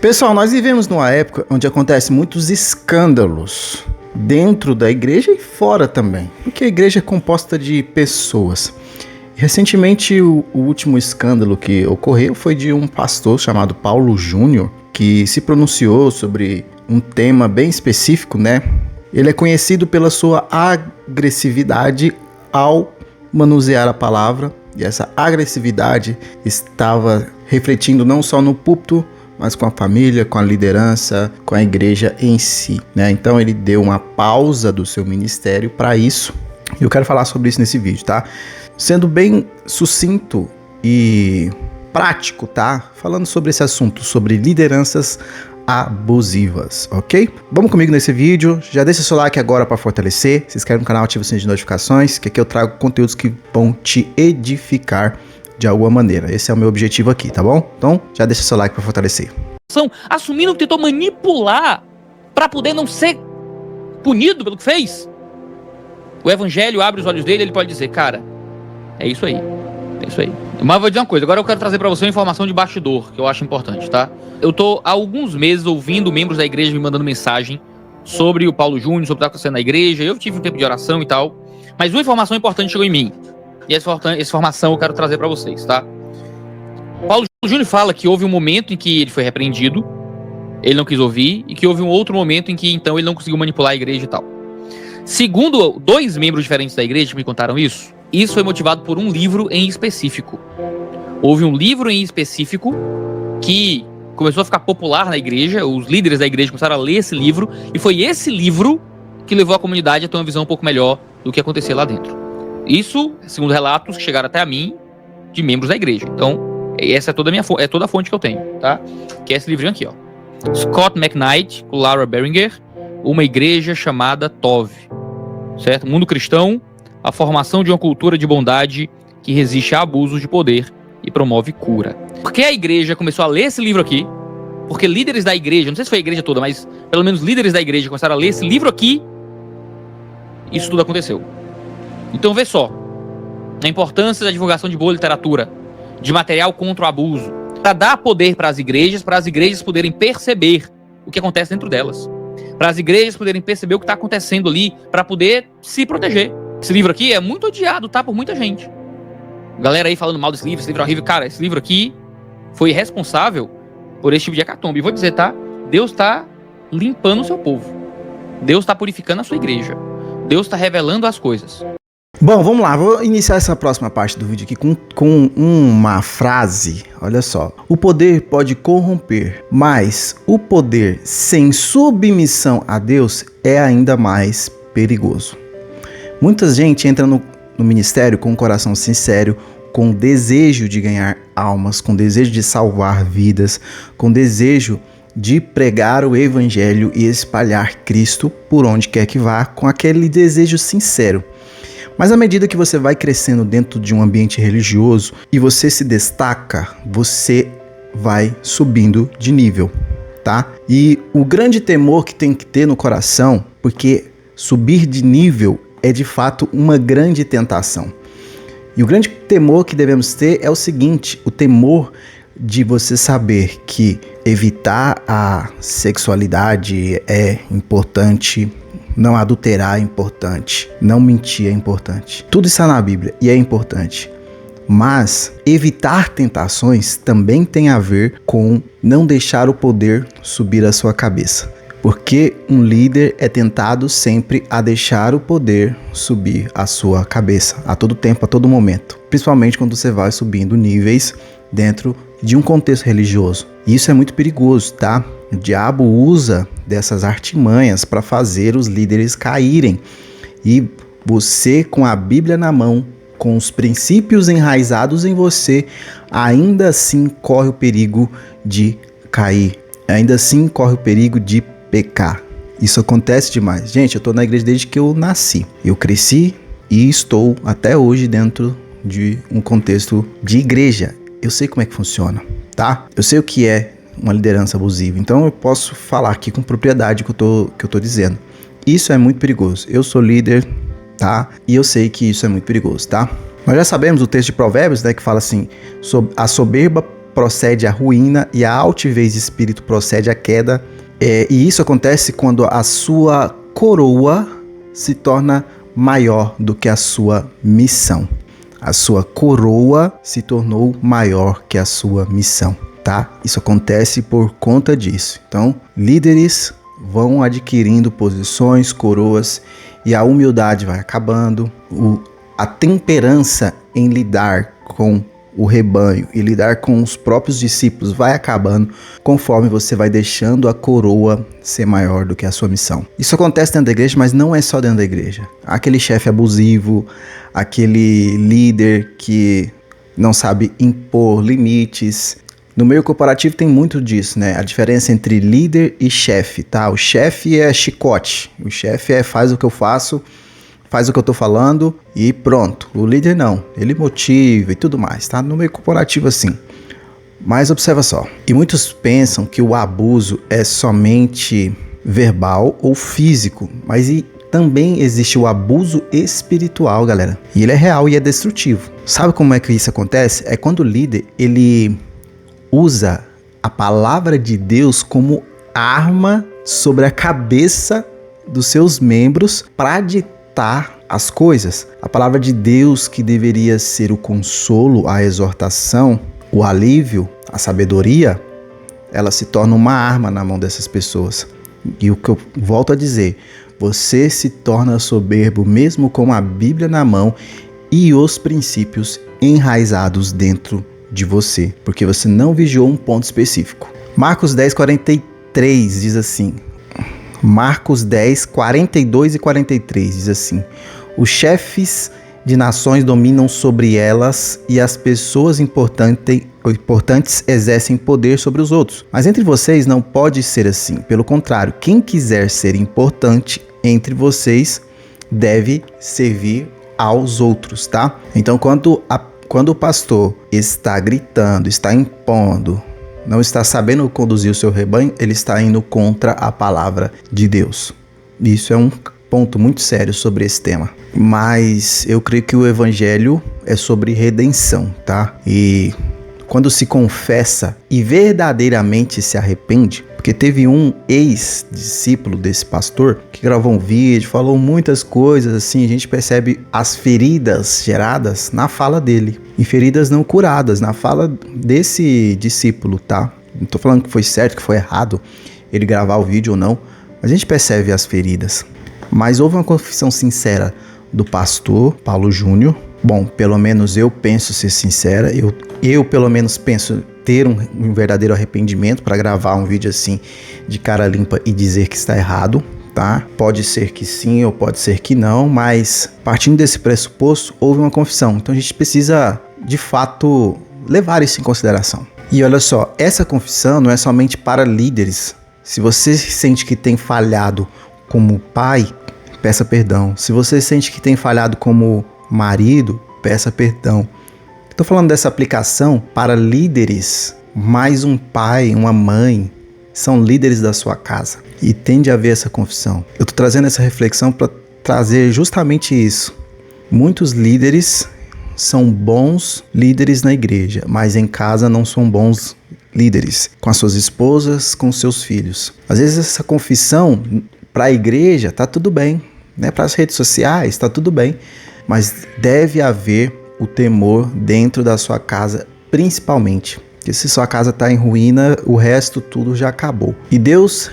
Pessoal, nós vivemos numa época onde acontecem muitos escândalos dentro da igreja e fora também, porque a igreja é composta de pessoas. Recentemente, o último escândalo que ocorreu foi de um pastor chamado Paulo Júnior, que se pronunciou sobre um tema bem específico, né? Ele é conhecido pela sua agressividade ao manusear a palavra, e essa agressividade estava refletindo não só no púlpito, mas com a família, com a liderança, com a igreja em si, né? Então ele deu uma pausa do seu ministério para isso, e eu quero falar sobre isso nesse vídeo, tá? Sendo bem sucinto e prático, tá? Falando sobre esse assunto, sobre lideranças abusivas, ok? Vamos comigo nesse vídeo, já deixa seu like agora para fortalecer, se inscreve no canal, ativa o sininho de notificações, que aqui eu trago conteúdos que vão te edificar de alguma maneira. Esse é o meu objetivo aqui, tá bom? Então, já deixa seu like para fortalecer. Assumindo que tentou manipular para poder não ser punido pelo que fez. O evangelho abre os olhos dele, ele pode dizer, cara, é isso aí. É isso aí. Mas vou dizer uma coisa, agora eu quero trazer pra você uma informação de bastidor, que eu acho importante, tá? Eu tô há alguns meses ouvindo membros da igreja me mandando mensagem sobre o Paulo Júnior, sobre o que tá acontecendo na igreja, eu tive um tempo de oração e tal, mas uma informação importante chegou em mim, e essa informação eu quero trazer pra vocês, tá? Paulo Júnior fala que houve um momento em que ele foi repreendido, ele não quis ouvir, e que houve um outro momento em que então ele não conseguiu manipular a igreja e tal. Segundo dois membros diferentes da igreja que me contaram isso foi motivado por um livro em específico. Houve um livro em específico que começou a ficar popular na igreja, os líderes da igreja começaram a ler esse livro, e foi esse livro que levou a comunidade a ter uma visão um pouco melhor do que acontecia lá dentro. Isso, segundo relatos que chegaram até a mim, de membros da igreja. Então, essa é toda a fonte que eu tenho, tá? Que é esse livrinho aqui, ó. Scott McKnight, com Laura Berringer, Uma Igreja Chamada Tov. Certo? Mundo Cristão, a formação de uma cultura de bondade que resiste a abusos de poder e promove cura. Porque a igreja começou a ler esse livro aqui, porque líderes da igreja, não sei se foi a igreja toda, mas pelo menos líderes da igreja começaram a ler esse livro aqui, isso tudo aconteceu. Então vê só, a importância da divulgação de boa literatura, de material contra o abuso, para dar poder para as igrejas poderem perceber o que acontece dentro delas. Para as igrejas poderem perceber o que está acontecendo ali, para poder se proteger. Esse livro aqui é muito odiado, tá? Por muita gente. Galera aí falando mal desse livro, esse livro é horrível. Cara, esse livro aqui foi responsável por esse tipo de hecatombe. E vou dizer, tá? Deus tá limpando o seu povo. Deus tá purificando a sua igreja. Deus tá revelando as coisas. Bom, vamos lá, vou iniciar essa próxima parte do vídeo aqui com uma frase, olha só. O poder pode corromper, mas o poder sem submissão a Deus é ainda mais perigoso. Muita gente entra no ministério com um coração sincero, com desejo de ganhar almas, com desejo de salvar vidas, com desejo de pregar o evangelho e espalhar Cristo por onde quer que vá, com aquele desejo sincero. Mas à medida que você vai crescendo dentro de um ambiente religioso e você se destaca, você vai subindo de nível, tá? E o grande temor que tem que ter no coração, porque subir de nível é de fato uma grande tentação. E o grande temor que devemos ter é o seguinte, o temor de você saber que evitar a sexualidade é importante, não adulterar é importante, não mentir é importante. Tudo está na Bíblia e é importante. Mas evitar tentações também tem a ver com não deixar o poder subir à sua cabeça. Porque um líder é tentado sempre a deixar o poder subir à sua cabeça, a todo tempo, a todo momento. Principalmente quando você vai subindo níveis dentro de um contexto religioso. E isso é muito perigoso, tá? O diabo usa dessas artimanhas para fazer os líderes caírem. E você, com a Bíblia na mão, com os princípios enraizados em você, ainda assim corre o perigo de cair. Ainda assim corre o perigo de pecar. Isso acontece demais. Gente, eu tô na igreja desde que eu nasci. Eu cresci e estou até hoje dentro de um contexto de igreja. Eu sei como é que funciona, tá? Eu sei o que é uma liderança abusiva. Então eu posso falar aqui com propriedade o que eu tô dizendo. Isso é muito perigoso. Eu sou líder, tá? E eu sei que isso é muito perigoso, tá? Nós já sabemos o texto de Provérbios, né, que fala assim, a soberba procede a ruína e a altivez de espírito procede a queda. E isso acontece quando a sua coroa se torna maior do que a sua missão. A sua coroa se tornou maior que a sua missão, tá? Isso acontece por conta disso. Então, líderes vão adquirindo posições, coroas, e a humildade vai acabando, a temperança em lidar com o rebanho e lidar com os próprios discípulos vai acabando conforme você vai deixando a coroa ser maior do que a sua missão. Isso acontece dentro da igreja, mas não é só dentro da igreja. Aquele chefe abusivo, aquele líder que não sabe impor limites. No meio corporativo tem muito disso, né? A diferença entre líder e chefe, tá? O chefe é chicote, o chefe é faz o que eu faço, faz o que eu tô falando e pronto. O líder não, ele motiva e tudo mais, tá? No meio corporativo assim. Mas observa só, e muitos pensam que o abuso é somente verbal ou físico, mas também existe o abuso espiritual, galera. E ele é real e é destrutivo. Sabe como é que isso acontece? É quando o líder, ele usa a palavra de Deus como arma sobre a cabeça dos seus membros para ditar as coisas. A palavra de Deus, que deveria ser o consolo, a exortação, o alívio, a sabedoria, ela se torna uma arma na mão dessas pessoas. E o que eu volto a dizer, você se torna soberbo mesmo com a Bíblia na mão e os princípios enraizados dentro de você, porque você não vigiou um ponto específico. Marcos 10, 43 diz assim, Marcos 10, 42 e 43 diz assim, os chefes de nações dominam sobre elas e as pessoas importantes exercem poder sobre os outros. Mas entre vocês não pode ser assim. Pelo contrário, quem quiser ser importante entre vocês deve servir aos outros, tá? Então, quando o pastor está gritando, está impondo, não está sabendo conduzir o seu rebanho, ele está indo contra a palavra de Deus. Isso é um ponto muito sério sobre esse tema. Mas eu creio que o evangelho é sobre redenção, tá? E quando se confessa e verdadeiramente se arrepende, porque teve um ex-discípulo desse pastor que gravou um vídeo, falou muitas coisas assim, a gente percebe as feridas geradas na fala dele, e feridas não curadas na fala desse discípulo, tá? Não tô falando que foi certo, que foi errado ele gravar o vídeo ou não, mas a gente percebe as feridas. Mas houve uma confissão sincera do pastor Paulo Júnior. Bom, pelo menos eu penso ser sincera, eu pelo menos penso ter um verdadeiro arrependimento para gravar um vídeo assim de cara limpa e dizer que está errado, tá? Pode ser que sim ou pode ser que não, mas partindo desse pressuposto, houve uma confissão. Então a gente precisa, de fato, levar isso em consideração. E olha só, essa confissão não é somente para líderes. Se você sente que tem falhado como pai, peça perdão. Se você sente que tem falhado como marido, peça perdão. Estou falando dessa aplicação para líderes, mais um pai, uma mãe, são líderes da sua casa e tende a haver essa confissão. Eu estou trazendo essa reflexão para trazer justamente isso. Muitos líderes são bons líderes na igreja, mas em casa não são bons líderes, com as suas esposas, com seus filhos. Às vezes essa confissão para a igreja está tudo bem, né? Para as redes sociais está tudo bem, mas deve haver o temor dentro da sua casa, principalmente. Porque se sua casa está em ruína, o resto tudo já acabou. E Deus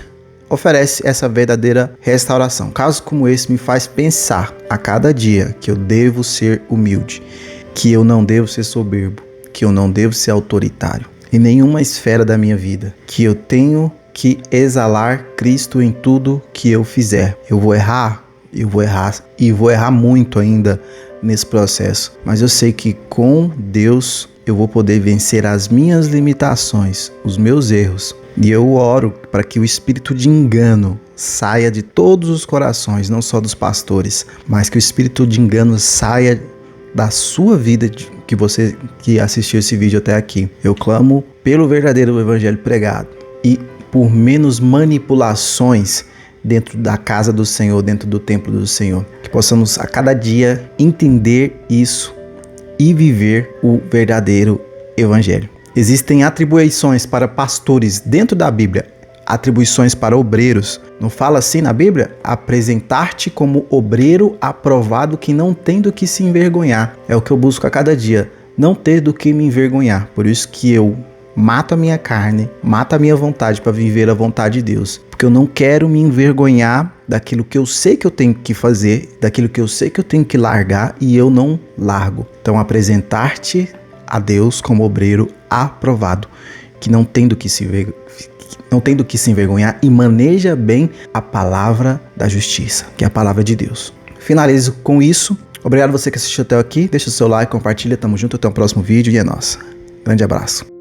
oferece essa verdadeira restauração. Casos como esse me faz pensar a cada dia que eu devo ser humilde, que eu não devo ser soberbo, que eu não devo ser autoritário em nenhuma esfera da minha vida, que eu tenho que exalar Cristo em tudo que eu fizer. Eu vou errar e vou errar muito ainda nesse processo, mas eu sei que com Deus eu vou poder vencer as minhas limitações, os meus erros, e eu oro para que o espírito de engano saia de todos os corações, não só dos pastores, mas que o espírito de engano saia da sua vida, que você que assistiu esse vídeo até aqui. Eu clamo pelo verdadeiro evangelho pregado e por menos manipulações dentro da casa do Senhor, dentro do templo do Senhor. Que possamos a cada dia entender isso e viver o verdadeiro evangelho. Existem atribuições para pastores dentro da Bíblia, atribuições para obreiros. Não fala assim na Bíblia? Apresentar-te como obreiro aprovado que não tem do que se envergonhar. É o que eu busco a cada dia, não ter do que me envergonhar. Por isso que eu mato a minha carne, mato a minha vontade para viver a vontade de Deus. Porque eu não quero me envergonhar daquilo que eu sei que eu tenho que fazer, daquilo que eu sei que eu tenho que largar e eu não largo. Então, apresentar-te a Deus como obreiro aprovado, que não tem do que se envergonhar e maneja bem a palavra da justiça, que é a palavra de Deus. Finalizo com isso. Obrigado você que assistiu até aqui. Deixa o seu like, compartilha. Tamo junto. Até o próximo vídeo e é nóis. Grande abraço.